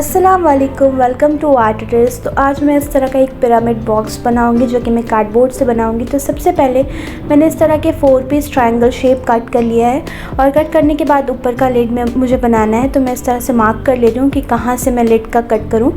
अस्सलाम वालेकुम, welcome to art tutorials. तो आज मैं इस तरह का एक पिरामिड बॉक्स बनाऊंगी जो कि मैं कार्डबोर्ड से बनाऊंगी। तो सबसे पहले मैंने इस तरह के 4 पीस ट्रायंगल शेप कट कर लिया है और कट करने के बाद ऊपर का लिड में मुझे बनाना है। तो मैं इस तरह से मार्क कर ले रही हूँ कि कहाँ से मैं लिड का कट करूँ।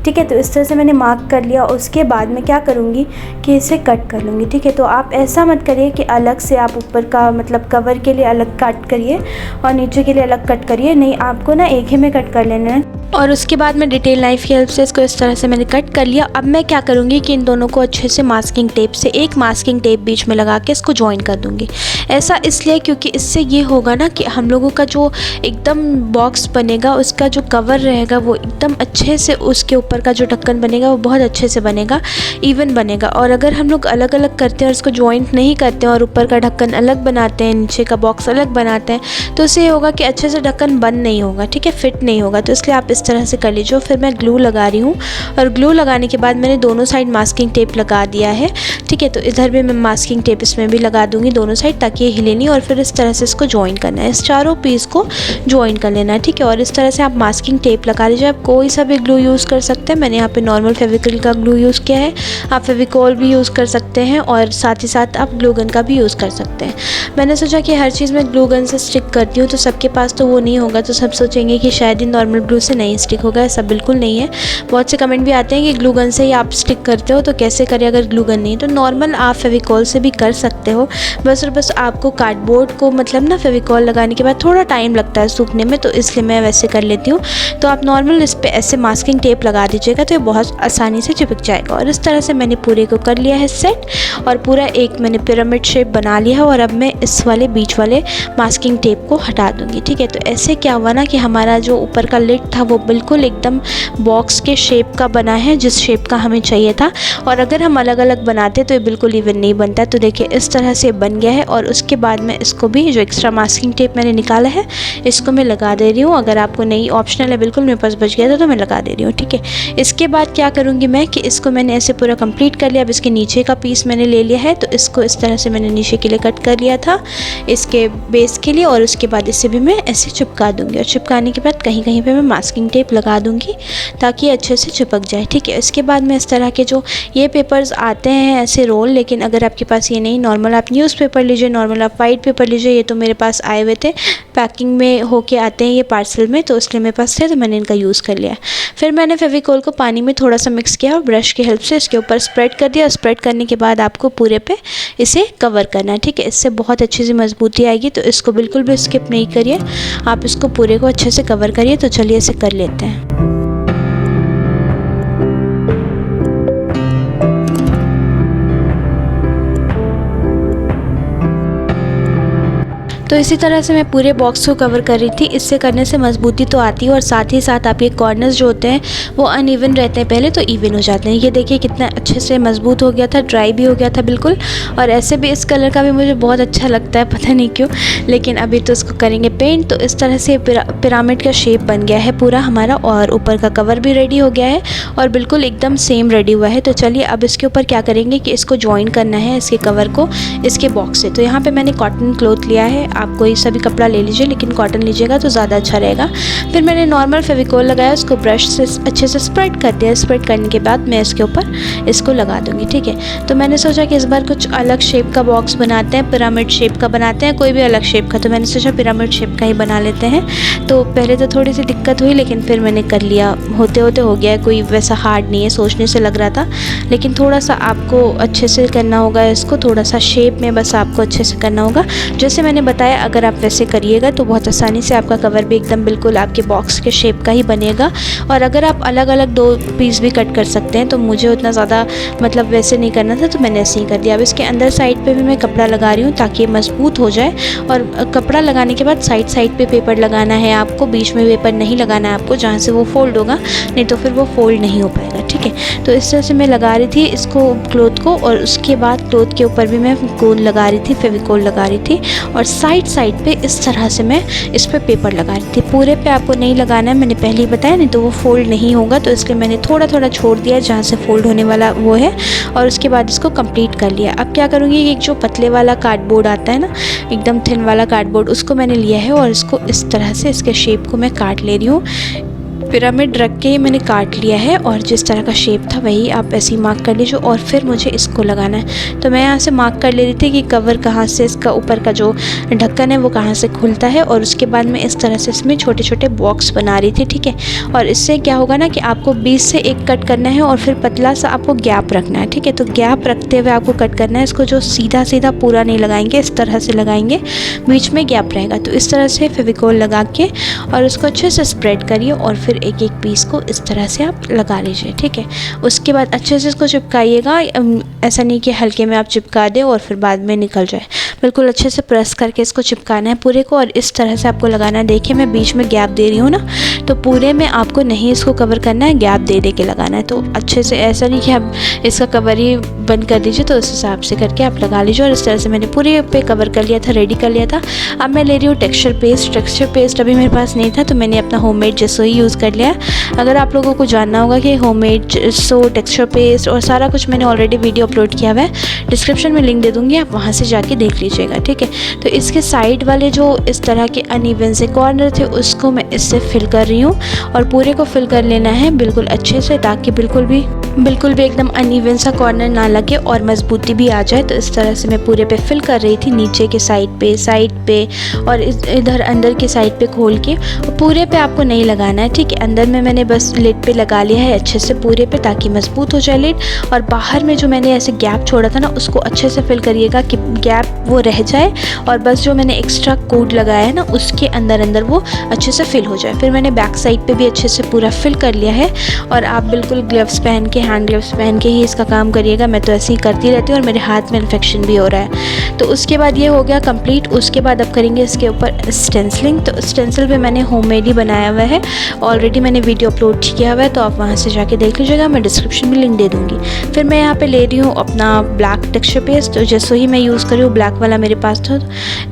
ठीक है, तो इस तरह से मैंने मार्क कर लिया। उसके बाद मैं क्या करूँगी कि इसे कट कर लूँगी। ठीक है, तो आप ऐसा मत करिए कि अलग से आप ऊपर का मतलब कवर के लिए अलग कट करिए और नीचे के लिए अलग कट करिए। नहीं, आपको ना एक ही में कट कर लेना है। और उसके बाद मैं डिटेल नाइफ़ की हेल्प से इसको इस तरह से मैंने कट कर लिया। अब मैं क्या करूँगी कि इन दोनों को अच्छे से मास्किंग टेप से एक मास्किंग टेप बीच में लगा के इसको जॉइन कर दूँगी। ऐसा इसलिए क्योंकि इससे ये होगा ना कि हम लोगों का जो एकदम बॉक्स बनेगा उसका जो कवर रहेगा वो एकदम अच्छे से, उसके ऊपर का जो ढक्कन बनेगा वो बहुत अच्छे से बनेगा, इवन बनेगा। और अगर हम लोग अलग अलग करते हैं और इसको जॉइंट नहीं करते हैं और ऊपर का ढक्कन अलग बनाते हैं, नीचे का बॉक्स अलग बनाते हैं, तो उससे ये होगा कि अच्छे से ढक्कन बंद नहीं होगा। ठीक है, फिट नहीं होगा। तो इसलिए आप इस तरह से कर लीजिए। फिर मैं ग्लू लगा रही हूँ और ग्लू लगाने के बाद मैंने दोनों साइड मास्किंग टेप लगा दिया है। ठीक है, तो इधर भी मैं मास्किंग टेप इसमें भी लगा दूंगी दोनों साइड, ताकि ये हिले नहीं। और फिर इस तरह से इसको जॉइन करना है, इस चारों पीस को जॉइन कर लेना है। ठीक है, और इस तरह से आप मास्किंग टेप लगा लीजिए। आप कोई सा भी ग्लू यूज़ कर सकते हैं। मैंने यहाँ पे नॉर्मल फेविक्रिल का ग्लू यूज़ किया है। आप फेविकॉल भी यूज़ कर सकते हैं और साथ ही साथ आप ग्लू गन का भी यूज़ कर सकते हैं। मैंने सोचा कि हर चीज़ में ग्लू गन से स्टिक करती हूँ, तो सबके पास तो वो नहीं होगा, तो सब सोचेंगे कि शायद ही नॉर्मल ग्लू से नहीं स्टिक होगा। ऐसा बिल्कुल नहीं है। बहुत से कमेंट भी आते हैं कि ग्लू गन से ही आप स्टिक करते हो, तो कैसे करें अगर ग्लू गन नहीं है। तो नॉर्मल आप फेविकॉल से भी कर सकते हो। बस और बस आपको कार्डबोर्ड को मतलब ना फेविकॉल लगाने के बाद थोड़ा टाइम लगता है सूखने में, तो इसलिए मैं वैसे कर लेती हूँ। तो आप नॉर्मल इस पर ऐसे मास्किंग टेप लगा दीजिएगा तो ये बहुत आसानी से चिपक जाएगा। और इस तरह से मैंने पूरे को कर लिया है सेट, और पूरा एक मैंने पिरामिड शेप बना लिया है। और अब मैं इस वाले बीच वाले मास्किंग टेप को हटा दूँगी। ठीक है, तो ऐसे क्या हुआ ना कि हमारा जो ऊपर का लिड था वो बिल्कुल एकदम बॉक्स के शेप का बना है, जिस शेप का हमें चाहिए था। और अगर हम अलग अलग बनाते तो ये बिल्कुल इवन नहीं बनता। तो देखिए इस तरह से बन गया है। और उसके बाद मैं इसको भी, जो एक्स्ट्रा मास्किंग टेप मैंने निकाला है, इसको मैं लगा दे रही हूँ। अगर आपको नहीं, ऑप्शनल है बिल्कुल, मेरे पास बच गया था तो मैं लगा दे रही हूँ। ठीक है, इसके बाद क्या करूँगी मैं कि इसको मैंने ऐसे पूरा कंप्लीट कर लिया। अब इसके नीचे का पीस मैंने ले लिया है, तो इसको इस तरह से मैंने नीचे के लिए कट कर लिया था इसके बेस के लिए। और उसके बाद इसे भी मैं ऐसे चिपका दूँगी। और चिपकाने के बाद कहीं कहीं पर मैं मास्किंग टेप लगा दूँगी ताकि अच्छे से चिपक जाए। ठीक है, इसके बाद मैं इस तरह के जो ये पेपर्स आते हैं ऐसे रोल, लेकिन अगर आपके पास ये नहीं, नॉर्मल आप न्यूज़पेपर लीजिए, नॉर्मल आप वाइट पेपर लीजिए। ये तो मेरे पास आए हुए थे, पैकिंग में होके आते हैं ये पार्सल में, तो इसलिए मेरे पास थे तो मैंने इनका यूज़ कर लिया। फिर मैंने फेविकॉल को पानी में थोड़ा सा मिक्स किया और ब्रश की हेल्प से इसके ऊपर स्प्रेड कर दिया। स्प्रेड करने के बाद आपको पूरे पे इसे कवर करना है। ठीक है, इससे बहुत अच्छी सी मजबूती आएगी, तो इसको बिल्कुल भी स्किप नहीं करिए, आप इसको पूरे को अच्छे से कवर करिए। तो चलिए इसे कर लेते हैं। तो इसी तरह से मैं पूरे बॉक्स को कवर कर रही थी। इससे करने से मजबूती तो आती है और साथ ही साथ आपके कॉर्नर्स जो होते हैं वो अनइवन रहते हैं, पहले तो इवन हो जाते हैं। ये देखिए कितना अच्छे से मजबूत हो गया था, ड्राई भी हो गया था बिल्कुल। और ऐसे भी इस कलर का भी मुझे बहुत अच्छा लगता है, पता नहीं क्यों, लेकिन अभी तो इसको करेंगे पेंट। तो इस तरह से पिरामिड का शेप बन गया है पूरा हमारा, और ऊपर का कवर भी रेडी हो गया है और बिल्कुल एकदम सेम रेडी हुआ है। तो चलिए अब इसके ऊपर क्या करेंगे कि इसको ज्वाइन करना है, इसके कवर को इसके बॉक्स से। तो यहाँ पर मैंने कॉटन क्लॉथ लिया है, आप कोई सा भी कपड़ा ले लीजिए, लेकिन कॉटन लीजिएगा तो ज़्यादा अच्छा रहेगा। फिर मैंने नॉर्मल फेविकॉल लगाया, उसको ब्रश से अच्छे से स्प्रेड कर दिया। स्प्रेड करने के बाद मैं इसके ऊपर इसको लगा दूंगी। ठीक है, तो मैंने सोचा कि इस बार कुछ अलग शेप का बॉक्स बनाते हैं, पिरामिड शेप का बनाते हैं, कोई भी अलग शेप का। तो मैंने सोचा पिरामिड शेप का ही बना लेते हैं। तो पहले तो थोड़ी सी दिक्कत हुई, लेकिन फिर मैंने कर लिया, होते होते हो गया। कोई वैसा हार्ड नहीं है, सोचने से लग रहा था, लेकिन थोड़ा सा आपको अच्छे से करना होगा इसको, थोड़ा सा शेप में बस आपको अच्छे से करना होगा। जैसे मैंने बताया, अगर आप वैसे करिएगा तो बहुत आसानी से आपका कवर भी एकदम बिल्कुल आपके बॉक्स के शेप का ही बनेगा। और अगर आप अलग अलग 2 पीस भी कट कर सकते हैं, तो मुझे उतना ज़्यादा मतलब वैसे नहीं करना था, तो मैंने ऐसे ही कर दिया। अब इसके अंदर साइड पे भी मैं कपड़ा लगा रही हूँ ताकि ये मजबूत हो जाए। और कपड़ा लगाने के बाद साइड साइड पे पेपर लगाना है आपको, बीच में पेपर नहीं लगाना है आपको, जहाँ से वो फोल्ड होगा, नहीं तो फिर वो फोल्ड नहीं हो पाएगा। ठीक है, तो इस तरह से मैं लगा रही थी इसको, क्लॉथ को। और उसके बाद क्लॉथ के ऊपर भी मैं गोल लगा रही थी, फेविकॉल लगा रही थी। और साइड साइड पे इस तरह से मैं इस पर पेपर लगा रही थी। पूरे पे आपको नहीं लगाना है, मैंने पहले ही बताया, नहीं तो वो फोल्ड नहीं होगा। तो इसलिए मैंने थोड़ा थोड़ा छोड़ दिया जहाँ से फोल्ड होने वाला वो है, और उसके बाद इसको कंप्लीट कर लिया। अब क्या करूँगी, एक जो पतले वाला कार्डबोर्ड आता है ना, एकदम थिन वाला कार्डबोर्ड, उसको मैंने लिया है और इसको इस तरह से इसके शेप को मैं काट ले रही हूँ। पिरामिड रख के मैंने काट लिया है और जिस तरह का शेप था वही आप ऐसे ही मार्क कर लीजिए और फिर मुझे इसको लगाना है। तो मैं यहाँ से मार्क कर ले रही थी कि कवर कहाँ से, इसका ऊपर का जो ढक्कन है वो कहाँ से खुलता है, और उसके बाद मैं इस तरह से इसमें छोटे छोटे बॉक्स बना रही थी, ठीक है। और इससे क्या होगा ना कि आपको बीच से एक कट करना है और फिर पतला सा आपको गैप रखना है, ठीक है। तो गैप रखते हुए आपको कट करना है इसको, जो सीधा सीधा पूरा नहीं लगाएंगे, इस तरह से लगाएंगे, बीच में गैप रहेगा। तो इस तरह से फेविकोल लगा के और उसको अच्छे से स्प्रेड करिए और फिर एक एक पीस को इस तरह से आप लगा लीजिए, ठीक है। उसके बाद अच्छे से इसको चिपकाइएगा, ऐसा नहीं कि हल्के में आप चिपका दें और फिर बाद में निकल जाए। बिल्कुल अच्छे से प्रेस करके इसको चिपकाना है पूरे को और इस तरह से आपको लगाना है। देखिए मैं बीच में गैप दे रही हूँ ना, तो पूरे में आपको नहीं इसको कवर करना है, गैप दे के लगाना है। तो अच्छे से, ऐसा नहीं कि आप इसका कवर ही बंद कर दीजिए, तो उस हिसाब से करके आप लगा लीजिए। और इस तरह से मैंने पूरे पे कवर कर लिया था, रेडी कर लिया था। अब मैं ले रही हूँ टेक्सचर पेस्ट। टेक्सचर पेस्ट अभी मेरे पास नहीं था तो मैंने अपना होममेड जेसो ही यूज़ कर लिया। अगर आप लोगों को जानना होगा कि होममेड जेसो, टेक्सचर पेस्ट और सारा कुछ मैंने ऑलरेडी वीडियो अपलोड किया हुआ है, डिस्क्रिप्शन में लिंक दे दूँगी, आप वहाँ से जाके देख लीजिएगा, ठीक है। तो इसके साइड वाले जो इस तरह के अनइवन से कॉर्नर थे उसको मैं इससे फिल कर रही हूँ और पूरे को फिल कर लेना है बिल्कुल अच्छे से, ताकि बिल्कुल भी एकदम अनइवन सा कॉर्नर ना लगे और मजबूती भी आ जाए। तो इस तरह से मैं पूरे पे फिल कर रही थी, नीचे के साइड पे और इधर अंदर के साइड पे खोल के। पूरे पे आपको नहीं लगाना है, ठीक है। अंदर में मैंने बस लिड पे लगा लिया है अच्छे से पूरे पे, ताकि मजबूत हो जाए लिड। और बाहर में जो मैंने ऐसे गैप छोड़ा था ना, उसको अच्छे से फिल करिएगा कि गैप वो रह जाए और बस जो मैंने एक्स्ट्रा कोड लगाया है ना उसके अंदर वो अच्छे से फिल हो जाए। फिर मैंने बैक साइड पे भी अच्छे से पूरा फिल कर लिया है। और आप बिल्कुल ग्लव्स पहन के, हैंड ग्लव्स पहन के ही इसका काम करिएगा। मैं तो ऐसे ही करती रहती हूँ और मेरे हाथ में इन्फेक्शन भी हो रहा है। तो उसके बाद ये हो गया कंप्लीट। उसके बाद अब करेंगे इसके ऊपर स्टेंसिलिंग। तो स्टेंसिल भी मैंने होममेड ही बनाया हुआ है, ऑलरेडी मैंने वीडियो अपलोड किया हुआ है, तो आप वहाँ से जाके देख लीजिएगा, मैं डिस्क्रिप्शन में लिंक दे दूँगी। फिर मैं यहाँ पे ले रही हूँ अपना ब्लैक टेक्सचर पेस्ट, तो जैसे ही मैं यूज़ कर रही हूँ, ब्लैक वाला मेरे पास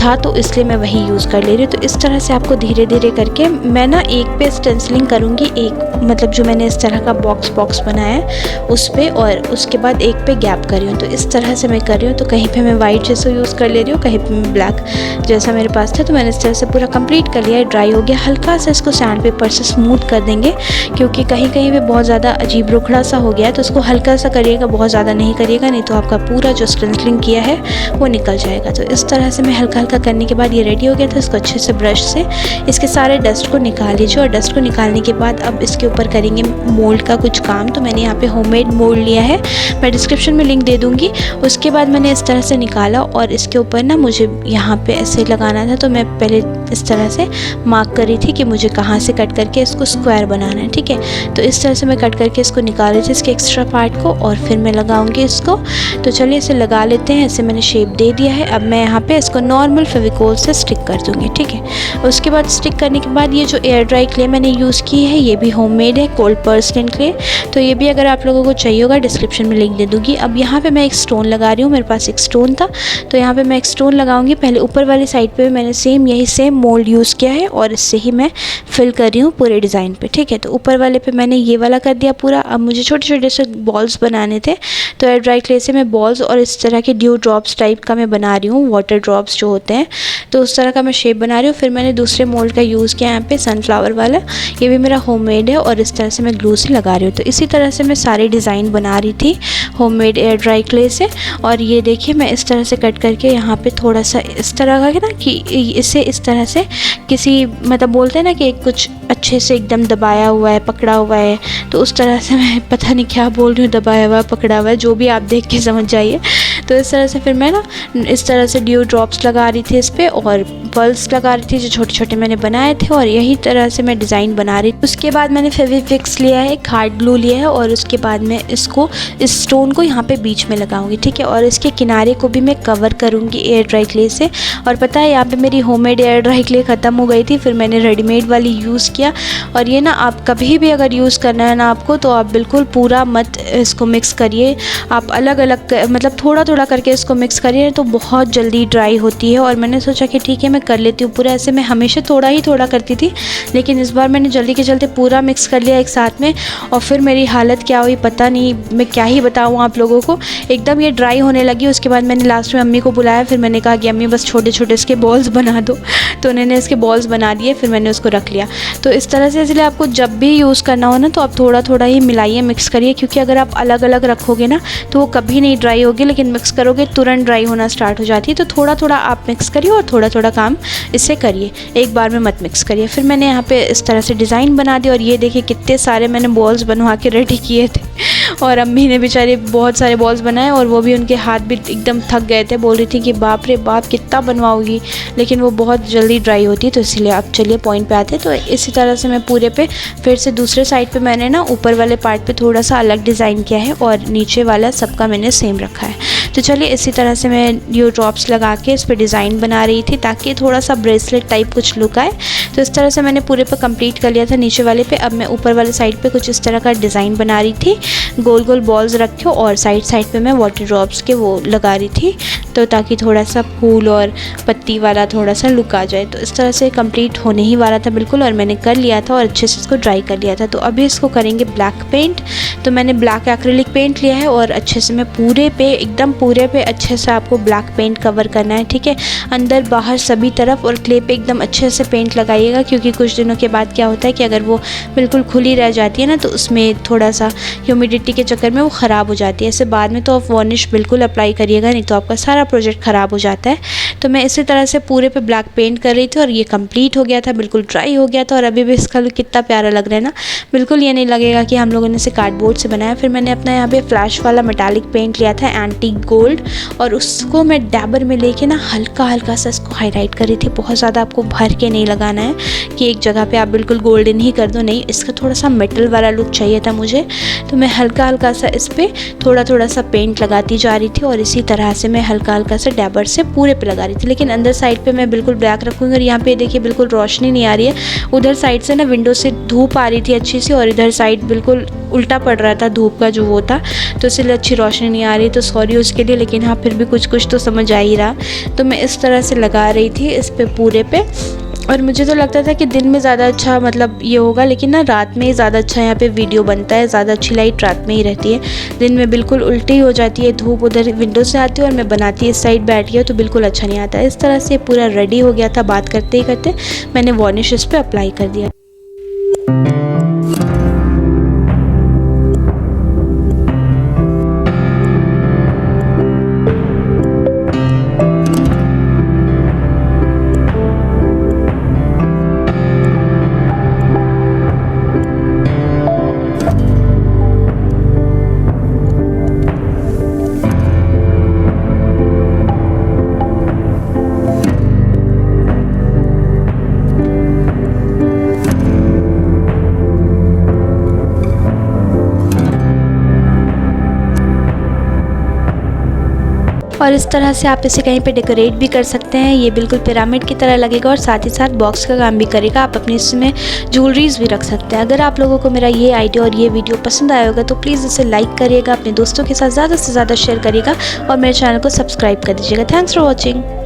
था तो इसलिए मैं वही यूज़ कर ले रही हूँ। तो इस तरह से आपको धीरे धीरे करके मैं ना एक पे स्टेंसिलिंग करूँगी, एक मतलब जो मैंने इस तरह का बॉक्स बनाया है उस पे, और उसके बाद एक पे गैप कर रही हूँ। तो इस तरह से मैं कर रही हूँ। तो कहीं पे मैं वाइट जैसा यूज़ कर ले रही हूँ, कहीं पे मैं ब्लैक जैसा मेरे पास था। तो मैंने इस तरह से पूरा कंप्लीट कर लिया है, ड्राई हो गया। हल्का सा इसको सैंड पेपर से स्मूथ कर देंगे, क्योंकि कहीं कहीं पे बहुत ज़्यादा अजीब रुखड़ा सा हो गया है। तो उसको हल्का सा करिएगा, बहुत ज़्यादा नहीं करिएगा, नहीं तो आपका पूरा जो स्टेंसिलिंग किया है वो निकल जाएगा। तो इस तरह से मैं हल्का हल्का करने के बाद ये रेडी हो गया था। इसको अच्छे से ब्रश से इसके सारे डस्ट को निकाल लीजिए। और डस्ट को निकालने के बाद अब इसके ऊपर करेंगे मोल्ड का कुछ काम। तो मैंने यहाँ पे होममेड मोल्ड लिया है, मैं डिस्क्रिप्शन में लिंक दे दूँगी। उसके बाद मैंने इस तरह से निकाला और इसके ऊपर ना मुझे यहाँ पे ऐसे लगाना था। तो मैं पहले इस तरह से मार्क कर रही थी कि मुझे कहाँ से कट करके इसको स्क्वायर बनाना है, ठीक है। तो इस तरह से मैं कट करके इसको निकाल रही थी, इसके एक्स्ट्रा पार्ट को, और फिर मैं लगाऊंगी इसको। तो चलिए इसे लगा लेते हैं। ऐसे मैंने शेप दे दिया है। अब मैं यहाँ पे इसको नॉर्मल फेविकोल से स्टिक कर दूँगी, ठीक है। उसके बाद स्टिक करने के बाद ये जो एयर ड्राई क्ले मैंने यूज़ की है, ये भी होममेड है, कोल्ड पर्सलिन क्ले। तो ये भी अगर आप लोगों को चाहिए होगा डिस्क्रिप्शन में लिंक दे दूँगी। अब यहाँ पे मैं एक स्टोन लगा रही हूँ, मेरे पास एक स्टोन था तो यहाँ पे मैं एक स्टोन लगाऊंगी। पहले ऊपर वाली साइड पे मैंने यही सेम मोल्ड यूज़ किया है और इससे ही मैं फिल कर रही हूँ पूरे डिज़ाइन पे, ठीक है। तो ऊपर वाले पे मैंने ये वाला कर दिया पूरा। अब मुझे छोटे छोटे से बॉल्स बनाने थे, तो एयर ड्राई क्ले से मैं बॉल्स और इस तरह के ड्यू ड्रॉप्स टाइप का मैं बना रही हूँ, वाटर ड्रॉप्स जो होते हैं, तो उस तरह का मैं शेप बना रही हूँ। फिर मैंने दूसरे मोल्ड का यूज़ किया यहाँ पे, सनफ्लावर वाला, ये भी मेरा होममेड है और इस तरह से मैं ग्लू से लगा रही हूँ। तो इसी तरह से मैं सारे डिज़ाइन बना रही थी होममेड एयर ड्राई क्ले से। और ये देखिए मैं इस तरह से कट करके यहाँ पे थोड़ा सा इस तरह का ना कि इसे इस तरह से किसी मतलब बोलते हैं ना कि कुछ अच्छे से एकदम दबाया हुआ है, पकड़ा हुआ है, तो उस तरह से मैं पता नहीं क्या बोल रही हूँ, दबाया हुआ है, पकड़ा हुआ है, जो भी आप देख के समझ जाइए। तो इस तरह से फिर मैं ना इस तरह से ड्यू ड्रॉप्स लगा रही थी इस पर, और पल्स लगा रही थी जो छोटे छोटे मैंने बनाए थे, और यही तरह से मैं डिज़ाइन बना रही थी। उसके बाद मैंने फेविफिक्स लिया है, हार्ड ग्लू लिया है, और उसके बाद मैं इसको इस स्टोन को यहाँ पे बीच में लगाऊंगी, ठीक है। और इसके किनारे को भी मैं कवर करूँगी एयर ड्राई क्ले से। और पता है यहाँ पे मेरी होममेड एयर ड्राई क्ले ख़त्म हो गई थी, फिर मैंने रेडीमेड वाली यूज़ किया। और ये ना आप कभी भी अगर यूज़ करना है ना आपको, तो आप बिल्कुल पूरा मत इसको मिक्स करिए, आप अलग अलग मतलब थोड़ा थोड़ा करके इसको मिक्स करिए, तो बहुत जल्दी ड्राई होती है। और मैंने सोचा कि ठीक है मैं कर लेती हूँ पूरा। ऐसे मैं हमेशा थोड़ा ही थोड़ा करती थी, लेकिन इस बार मैंने जल्दी के चलते पूरा मिक्स कर लिया एक साथ में, और फिर मेरी हालत क्या हुई पता नहीं, मैं क्या ही बताऊँ आप लोगों को। एकदम ये ड्राई होने लगी। उसके बाद मैंने लास्ट में अम्मी को बुलाया, फिर मैंने कहा कि अम्मी बस छोटे छोटे इसके बॉल्स बना दो, तो उन्होंने इसके बॉल्स बना दिए, फिर मैंने उसको रख लिया। तो इस तरह से, इसलिए आपको जब भी यूज़ करना हो ना तो आप थोड़ा थोड़ा ही मिलाइए, मिक्स करिए, क्योंकि अगर आप अलग अलग रखोगे ना तो वो कभी नहीं ड्राई होगी, लेकिन मिक्स करोगे तुरंत ड्राई होना स्टार्ट हो जाती है। तो थोड़ा थोड़ा आप मिक्स करिए और थोड़ा थोड़ा काम इससे करिए, एक बार में मत मिक्स करिए। फिर मैंने यहाँ पे इस तरह से डिज़ाइन बना दिया, और ये देखिए कितने सारे मैंने बॉल्स बनवा के रेडी किए थे, और अम्मी ने बेचारे बहुत सारे बॉल्स बनाए, और वो भी उनके हाथ भी एकदम थक गए थे, बोल रही थी कि बाप रे बाप कितना बनवाओगी, लेकिन वो बहुत जल्दी ड्राई होती है। तो इसलिए आप चलिए पॉइंट पे आते। तो इसी तरह से मैं पूरे पे फिर से दूसरे साइड पे मैंने ना ऊपर वाले पार्ट पे थोड़ा सा अलग डिज़ाइन किया है, और नीचे वाला सबका मैंने सेम रखा है। तो चलिए इसी तरह से मैं ये ड्रॉप्स लगा के इस पर डिज़ाइन बना रही थी, ताकि थोड़ा सा ब्रेसलेट टाइप कुछ लुक आए। तो इस तरह से मैंने पूरे पे कंप्लीट कर लिया था नीचे वाले पे। अब मैं ऊपर वाले साइड पे कुछ इस तरह का डिज़ाइन बना रही थी, गोल गोल बॉल्स रखे, और साइड साइड पे मैं वाटर ड्रॉप्स के वो लगा रही थी, तो ताकि थोड़ा सा फूल और पत्ती वाला थोड़ा सा लुक आ जाए। तो इस तरह से कंप्लीट होने ही वाला था बिल्कुल, और मैंने कर लिया था और अच्छे से इसको ड्राई कर लिया था। तो अभी इसको करेंगे ब्लैक पेंट। तो मैंने ब्लैक एक्रिलिक पेंट लिया है, और अच्छे से मैं पूरे पे एकदम पूरे पे अच्छे से आपको ब्लैक पेंट कवर करना है, ठीक है, अंदर बाहर सभी तरफ। और क्ले पे एकदम अच्छे से पेंट लगाइएगा, क्योंकि कुछ दिनों के बाद क्या होता है कि अगर वो बिल्कुल खुली रह जाती है ना, तो उसमें थोड़ा सा ह्यूमिडिटी के चक्कर में वो ख़राब हो जाती है। ऐसे बाद में तो आप वार्निश बिल्कुल अप्लाई करिएगा, नहीं तो आपका सारा प्रोजेक्ट ख़राब हो जाता है। तो मैं इसी तरह से पूरे पे ब्लैक पेंट कर रही थी, और ये कंप्लीट हो गया था, बिल्कुल ड्राई हो गया था। और अभी भी इसका लुक कितना प्यारा लग रहा है ना, बिल्कुल ये नहीं लगेगा कि हम लोगों ने इसे कार्डबोर्ड से बनाया। फिर मैंने अपना यहाँ पे फ्लैश वाला मेटालिक पेंट लिया था, एंटीक गोल्ड, और उसको मैं डैबर में लेके ना हल्का हल्का सा इसको हाईलाइट कर रही थी। बहुत ज़्यादा आपको भर के नहीं लगाना है कि एक जगह पे आप बिल्कुल गोल्डन ही कर दो, नहीं, इसका थोड़ा सा मेटल वाला लुक चाहिए था मुझे। तो मैं हल्का हल्का सा इस पर थोड़ा थोड़ा सा पेंट लगाती जा रही थी, और इसी तरह से मैं हल्का हल्का सा डैबर से पूरे पे लगा रही थी। लेकिन अंदर साइड पे मैं बिल्कुल ब्लैक रखूँगी। और यहाँ पे देखिए बिल्कुल रोशनी नहीं आ रही है, उधर साइड से ना विंडो से धूप आ रही थी अच्छी सी, और इधर साइड बिल्कुल उल्टा पड़ रहा था धूप का जो वो था, तो इसलिए अच्छी रोशनी नहीं आ रही, तो सॉरी उसके लिए। लेकिन हाँ, फिर भी कुछ कुछ तो समझ आ ही रहा। तो मैं इस तरह से लगा रही थी इस पे पूरे पे, और मुझे तो लगता था कि दिन में ज़्यादा अच्छा मतलब ये होगा, लेकिन ना रात में ही ज़्यादा अच्छा यहाँ पे वीडियो बनता है। ज़्यादा अच्छी लाइट रात में ही रहती है, दिन में बिल्कुल उल्टी हो जाती है, धूप उधर विंडो से आती है और मैं बनाती इस साइड बैठ गई तो बिल्कुल अच्छा नहीं आता। इस तरह से पूरा रेडी हो गया था। बात करते ही करते मैंने वार्निश इस पर अप्लाई कर दिया। और इस तरह से आप इसे कहीं पे डेकोरेट भी कर सकते हैं। ये बिल्कुल पिरामिड की तरह लगेगा और साथ ही साथ बॉक्स का काम भी करेगा। आप अपने इसमें ज्वेलरीज भी रख सकते हैं। अगर आप लोगों को मेरा ये आइडिया और ये वीडियो पसंद आया होगा तो प्लीज़ इसे लाइक करिएगा, अपने दोस्तों के साथ ज़्यादा से ज़्यादा शेयर करिएगा और मेरे चैनल को सब्सक्राइब कर दीजिएगा। Thanks for watching.